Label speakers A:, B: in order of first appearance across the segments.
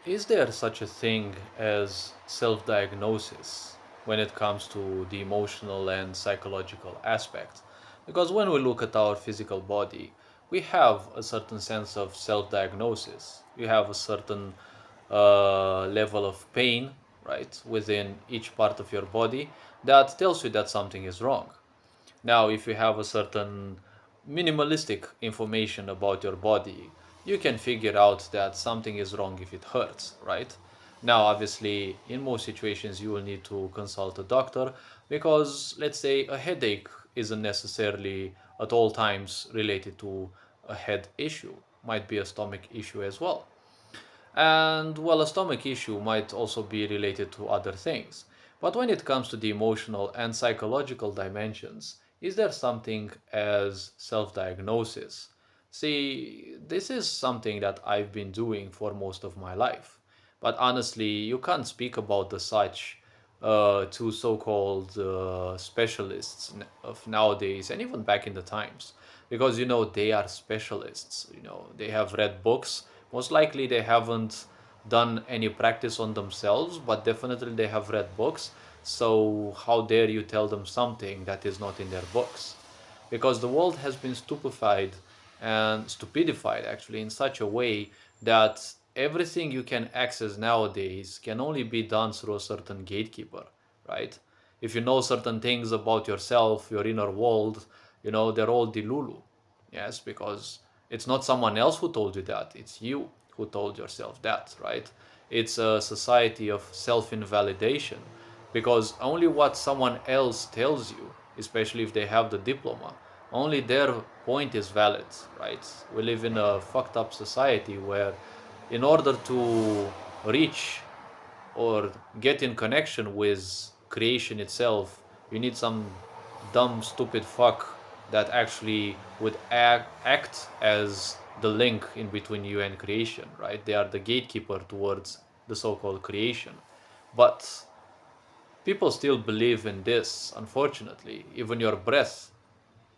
A: Is there such a thing as self diagnosis when it comes to the emotional and psychological aspect? Because when we look at our physical body, we have a certain sense of self diagnosis. You have a certain level of pain, right, within each part of your body that tells you that something is wrong. Now, if you have a certain minimalistic information about your body, you can figure out that something is wrong if it hurts, right? Now, obviously, in most situations, you will need to consult a doctor because, let's say, a headache isn't necessarily at all times related to a head issue, might be a stomach issue as well. And well, a stomach issue might also be related to other things. But when it comes to the emotional and psychological dimensions, is there something as self diagnosis? See, this is something that I've been doing for most of my life. But honestly, you can't speak about the such to so called specialists of nowadays and even back in the times because they are specialists. They have read books. Most likely they haven't done any practice on themselves, but definitely they have read books. So how dare you tell them something that is not in their books? Because the world has been stupefied and stupidified actually in such a way that everything you can access nowadays can only be done through a certain gatekeeper, right? If you know certain things about yourself, your inner world, they're all delulu. Yes, because it's not someone else who told you that, it's you who told yourself that, right? It's a society of self invalidation because only what someone else tells you, especially if they have the diploma, only their point is valid, right? We live in a fucked up society where, in order to reach or get in connection with creation itself, you need some dumb, stupid fuck that actually would act as the link in between you and creation, right? They are the gatekeeper towards the so called creation. But people still believe in this, unfortunately. Even your breath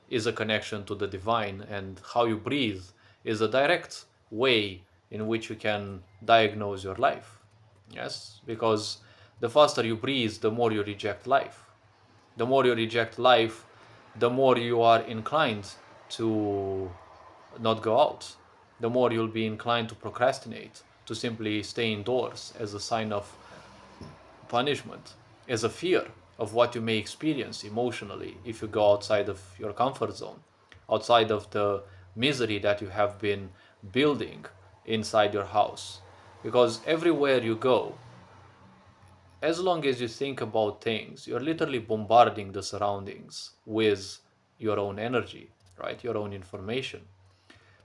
A: is a connection to the divine, and how you breathe is a direct way in which you can diagnose your life. Yes, because the faster you breathe, the more you reject life. The more you reject life, the more you are inclined to not go out. The more you'll be inclined to procrastinate, to simply stay indoors as a sign of punishment, as a fear of what you may experience emotionally if you go outside of your comfort zone, outside of the misery that you have been building inside your house. Because everywhere you go, as long as you think about things, you're literally bombarding the surroundings with your own energy, right? Your own information.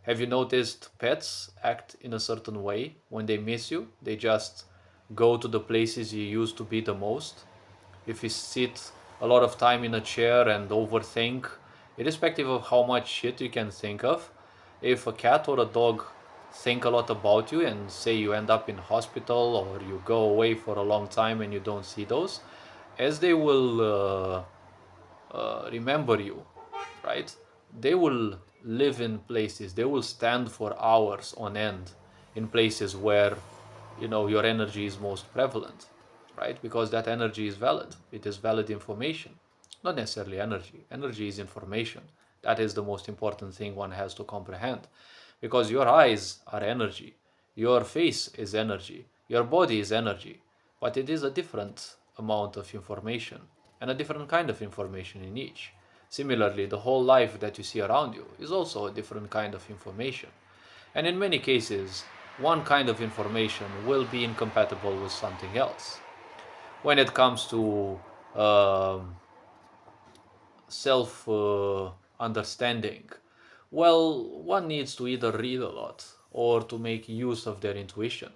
A: Have you noticed pets act in a certain way when they miss you? They just go to the places you used to be the most. If you sit a lot of time in a chair and overthink, irrespective of how much shit you can think of, if a cat or a dog think a lot about you and say you end up in hospital or you go away for a long time and you don't see those, as they will remember you, right? They will live in places, they will stand for hours on end in places where your energy is most prevalent, right? Because that energy is valid, it is valid information, not necessarily energy. Energy is information. That is the most important thing one has to comprehend, because your eyes are energy, your face is energy, your body is energy, but it is a different amount of information and a different kind of information in each. Similarly, the whole life that you see around you is also a different kind of information. And in many cases, one kind of information will be incompatible with something else. When it comes to um, self understanding, well, one needs to either read a lot or to make use of their intuition.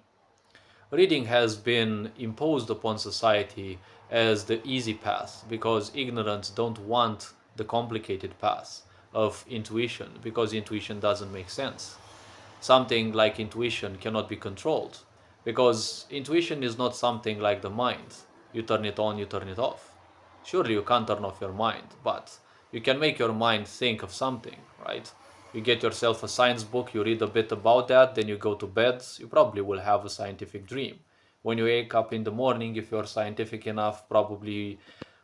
A: Reading has been imposed upon society as the easy path because ignorance don't want the complicated path of intuition because intuition doesn't make sense. Something like intuition cannot be controlled because intuition is not something like the mind. You turn it on, you turn it off. Surely you can't turn off your mind, but you can make your mind think of something, right? You get yourself a science book, you read a bit about that, then you go to bed, you probably will have a scientific dream. When you wake up in the morning, if you're scientific enough, probably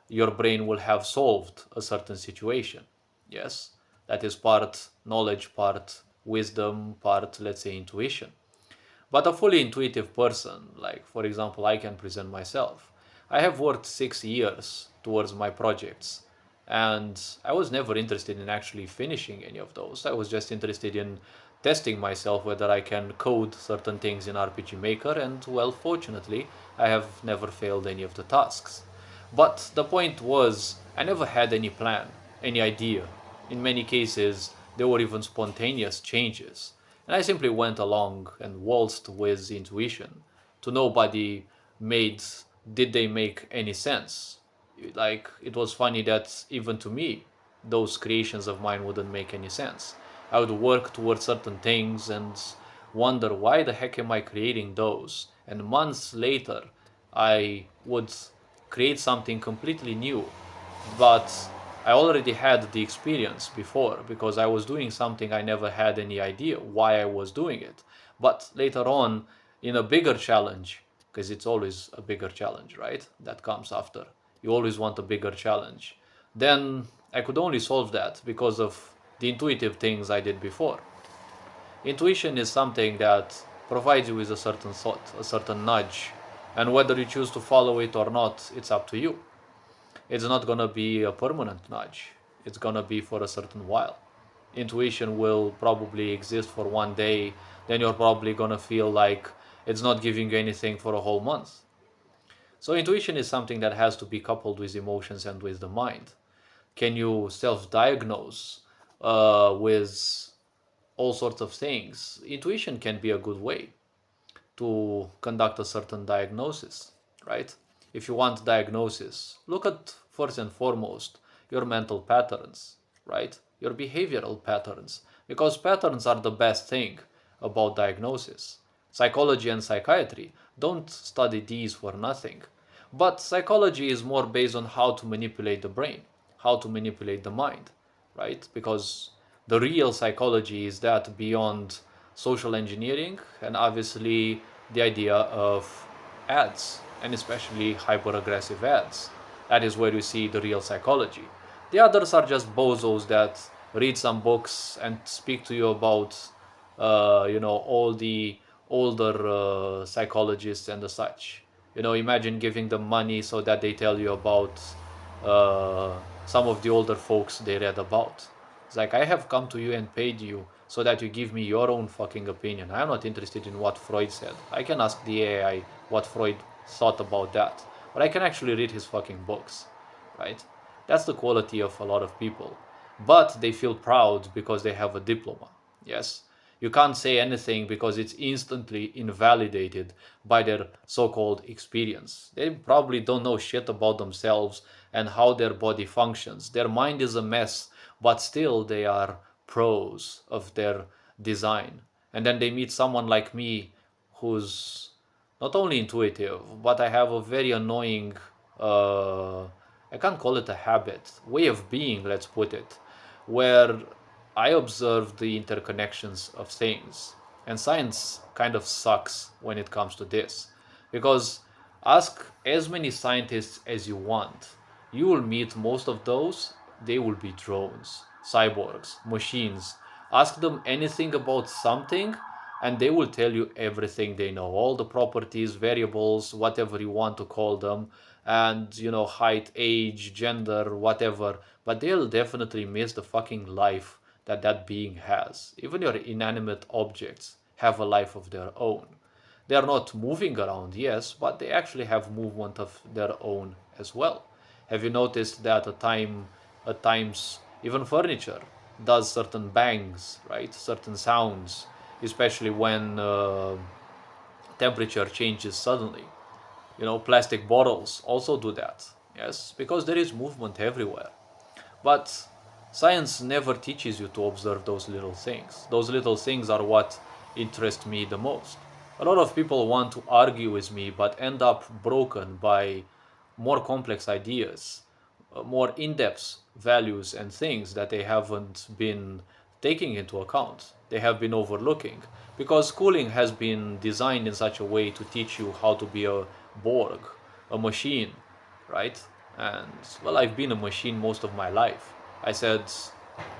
A: your brain will have solved a certain situation. Yes, that is part knowledge, part wisdom, part, let's say, intuition. But a fully intuitive person, like for example, I can present myself. I have worked 6 years towards my projects, and I was never interested in actually finishing any of those. I was just interested in testing myself whether I can code certain things in RPG Maker, and well, fortunately, I have never failed any of the tasks. But the point was, I never had any plan, any idea. In many cases, there were even spontaneous changes. And I simply went along and waltzed with intuition. To nobody made did they make any sense. Like it was funny that even to me, those creations of mine wouldn't make any sense. I would work towards certain things and wonder why the heck am I creating those? And months later, I would create something completely new, but I already had the experience before because I was doing something I never had any idea why I was doing it. But later on, in a bigger challenge, because it's always a bigger challenge, right? That comes after. You always want a bigger challenge. Then I could only solve that because of the intuitive things I did before. Intuition is something that provides you with a certain thought, a certain nudge, and whether you choose to follow it or not, it's up to you. It's not gonna be a permanent nudge. It's gonna be for a certain while. Intuition will probably exist for one day, then you're probably gonna feel like it's not giving you anything for a whole month. So intuition is something that has to be coupled with emotions and with the mind. Can you self-diagnose with all sorts of things? Intuition can be a good way to conduct a certain diagnosis, right? If you want diagnosis, look at first and foremost your mental patterns, right? Your behavioral patterns, because patterns are the best thing about diagnosis. Psychology and psychiatry don't study these for nothing. But psychology is more based on how to manipulate the brain, how to manipulate the mind, right? Because the real psychology is that beyond social engineering and obviously the idea of ads and especially hyper aggressive ads. That is where you see the real psychology. The others are just bozos that read some books and speak to you about, all the older psychologists and the such. Imagine giving them money so that they tell you about uh, some of the older folks they read about. It's like, I have come to you and paid you so that you give me your own fucking opinion. I'm not interested in what Freud said. I can ask the AI what Freud thought about that, but I can actually read his fucking books, right? That's the quality of a lot of people. But they feel proud because they have a diploma. Yes. You can't say anything because it's instantly invalidated by their so called experience. They probably don't know shit about themselves and how their body functions. Their mind is a mess, but still they are pros of their design. And then they meet someone like me who's not only intuitive, but I have a very annoying, uh, I can't call it a habit, way of being, let's put it, where I observe the interconnections of things. And science kind of sucks when it comes to this. Because ask as many scientists as you want, you will meet most of those, they will be drones, cyborgs, machines. Ask them anything about something, and they will tell you everything they know, all the properties, variables, whatever you want to call them, and height, age, gender, whatever. But they'll definitely miss the fucking life that that being has. Even your inanimate objects have a life of their own. They are not moving around, yes, but they actually have movement of their own as well. Have you noticed that at times, even furniture does certain bangs, right? Certain sounds, especially when temperature changes suddenly. Plastic bottles also do that. Yes, because there is movement everywhere. But science never teaches you to observe those little things. Those little things are what interest me the most. A lot of people want to argue with me but end up broken by more complex ideas, more in depth values and things that they haven't been taking into account, they have been overlooking. Because schooling has been designed in such a way to teach you how to be a Borg, a machine, right? And well, I've been a machine most of my life. I said,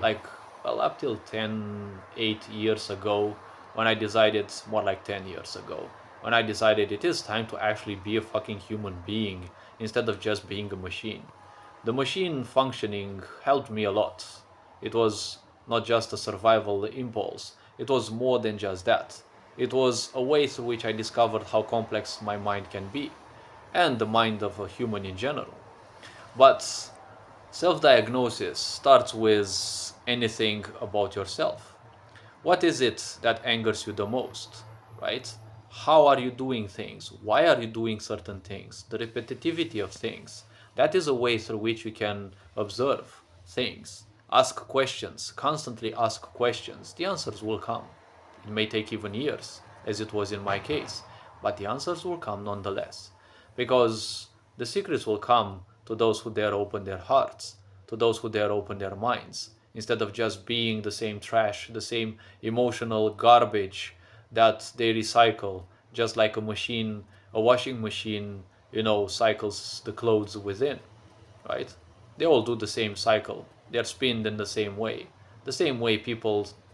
A: like, well, up till 10, 8 years ago, when I decided, more like 10 years ago, when I decided it is time to actually be a fucking human being instead of just being a machine. The machine functioning helped me a lot. It was not just a survival impulse, it was more than just that. It was a way through which I discovered how complex my mind can be, and the mind of a human in general. But self diagnosis starts with anything about yourself. What is it that angers you the most, right? How are you doing things? Why are you doing certain things? The repetitivity of things. That is a way through which you can observe things. Ask questions, constantly ask questions. The answers will come. It may take even years, as it was in my case, but the answers will come nonetheless. Because the secrets will come to those who dare open their hearts, to those who dare open their minds, instead of just being the same trash, the same emotional garbage that they recycle, just like a machine, a washing machine, cycles the clothes within, right? They all do the same cycle. They're spinned in the same way. The same way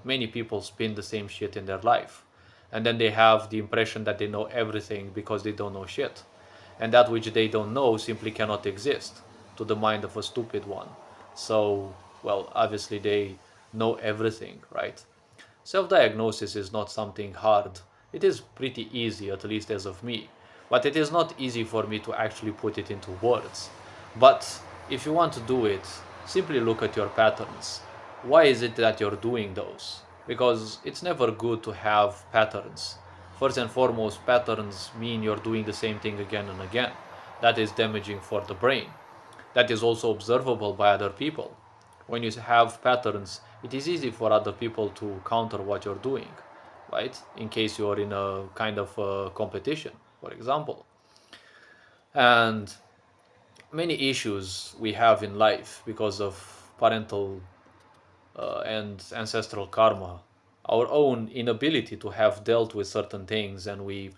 A: many people spin the same shit in their life. And then they have the impression that they know everything because they don't know shit. And that which they don't know simply cannot exist to the mind of a stupid one. So, well, obviously they know everything, right? Self diagnosis is not something hard. It is pretty easy, at least as of me. But it is not easy for me to actually put it into words. But if you want to do it, simply look at your patterns. Why is it that you're doing those? Because it's never good to have patterns. First and foremost, patterns mean you're doing the same thing again and again. That is damaging for the brain. That is also observable by other people. When you have patterns, it is easy for other people to counter what you're doing, right? In case you're in a kind of competition, for example. And many issues we have in life because of parental and ancestral karma, our own inability to have dealt with certain things, and we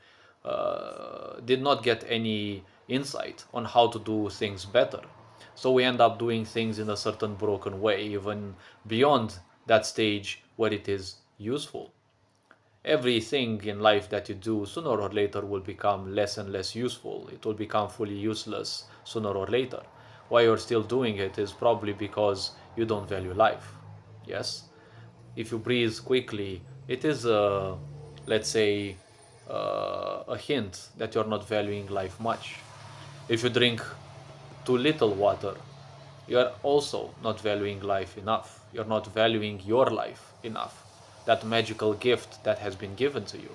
A: did not get any insight on how to do things better. So we end up doing things in a certain broken way, even beyond that stage where it is useful. Everything in life that you do sooner or later will become less and less useful. It will become fully useless sooner or later. Why you're still doing it is probably because you don't value life. Yes? If you breathe quickly, it is let's say, a hint that you're not valuing life much. If you drink too little water, you are also not valuing life enough. You're not valuing your life enough. That magical gift that has been given to you.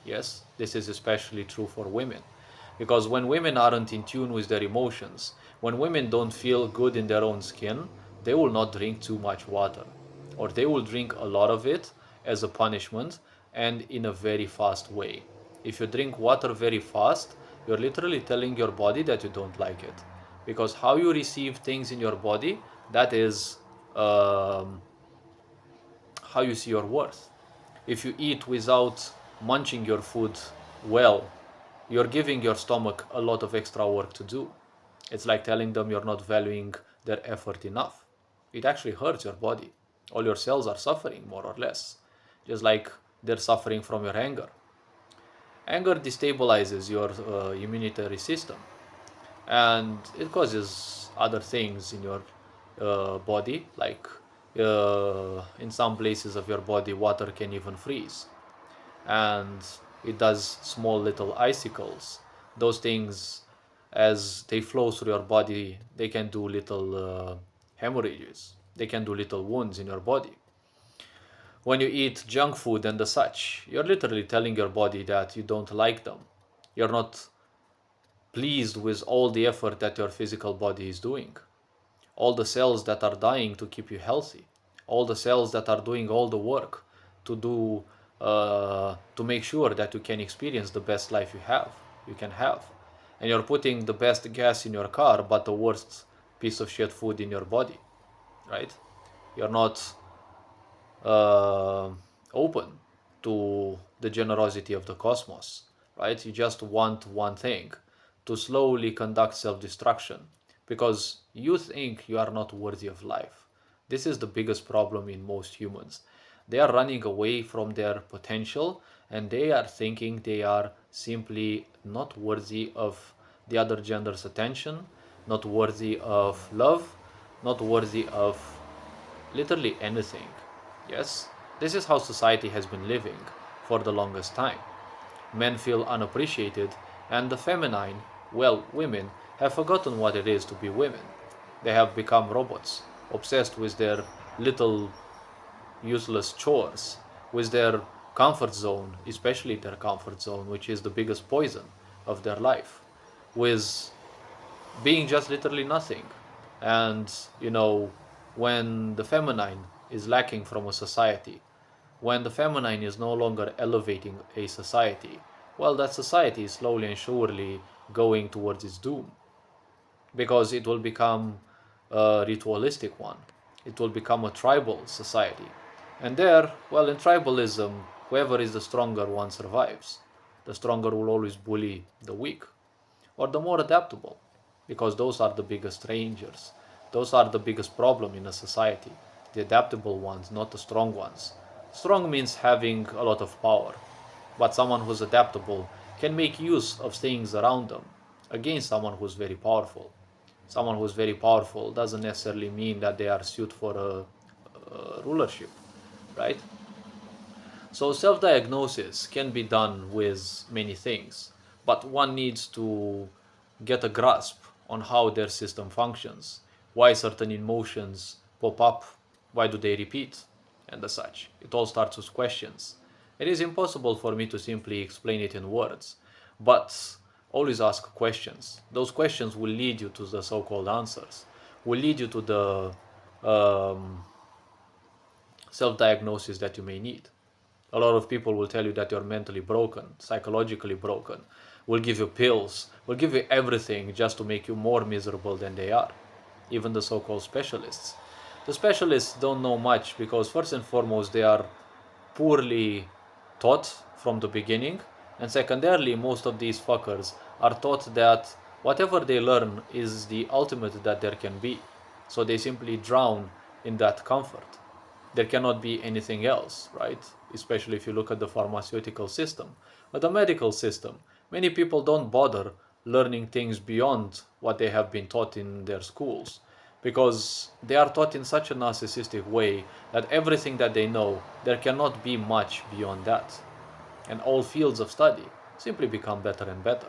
A: Yes, this is especially true for women. Because when women aren't in tune with their emotions, when women don't feel good in their own skin, they will not drink too much water. Or they will drink a lot of it as a punishment and in a very fast way. If you drink water very fast, you're literally telling your body that you don't like it. Because how you receive things in your body, that is um, how you see your worth. If you eat without munching your food well, you're giving your stomach a lot of extra work to do. It's like telling them you're not valuing their effort enough. It actually hurts your body. All your cells are suffering, more or less, just like they're suffering from your anger. Anger destabilizes your immunitary system, and it causes other things in your body, like in some places of your body water can even freeze, and it does small little icicles. Those things, as they flow through your body, they can do little hemorrhages, they can do little wounds in your body. When you eat junk food and the such, you're literally telling your body that you don't like them. You're not pleased with all the effort that your physical body is doing, all the cells that are dying to keep you healthy, all the cells that are doing all the work to make sure that you can experience the best life you can have, and you're putting the best gas in your car but the worst piece of shit food in your body, right? You're not uh, open to the generosity of the cosmos, right? You just want one thing, to slowly conduct self destruction because you think you are not worthy of life. This is the biggest problem in most humans. They are running away from their potential and they are thinking they are simply not worthy of the other gender's attention, not worthy of love, not worthy of literally anything. Yes, this is how society has been living for the longest time. Men feel unappreciated, and the feminine, well, women, have forgotten what it is to be women. They have become robots, obsessed with their little useless chores, with their comfort zone, especially their comfort zone, which is the biggest poison of their life, with being just literally nothing. And, when the feminine is lacking from a society, when the feminine is no longer elevating a society, well, that society is slowly and surely going towards its doom because it will become a ritualistic one. It will become a tribal society. And there, well, in tribalism, whoever is the stronger one survives. The stronger will always bully the weak or the more adaptable, because those are the biggest rangers. Those are the biggest problem in a society. The adaptable ones, not the strong ones. Strong means having a lot of power, but someone who's adaptable can make use of things around them against someone who's very powerful. Someone who's very powerful doesn't necessarily mean that they are suited for a rulership, right? So self-diagnosis can be done with many things, but one needs to get a grasp on how their system functions, why certain emotions pop up, why do they repeat, and as such. It all starts with questions. It is impossible for me to simply explain it in words, but always ask questions. Those questions will lead you to the so-called answers, will lead you to the self-diagnosis that you may need. A lot of people will tell you that you're mentally broken, psychologically broken, will give you pills, will give you everything just to make you more miserable than they are. Even the so called specialists. The specialists don't know much because, first and foremost, they are poorly taught from the beginning, and secondarily, most of these fuckers are taught that whatever they learn is the ultimate that there can be. So they simply drown in that comfort. There cannot be anything else, right? Especially if you look at the pharmaceutical system. But the medical system, many people don't bother learning things beyond what they have been taught in their schools because they are taught in such a narcissistic way that everything that they know, there cannot be much beyond that. And all fields of study simply become better and better.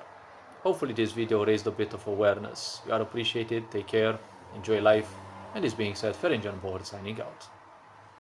A: Hopefully this video raised a bit of awareness. You are appreciated, take care, enjoy life, and this being said, Ferenjan Board signing out.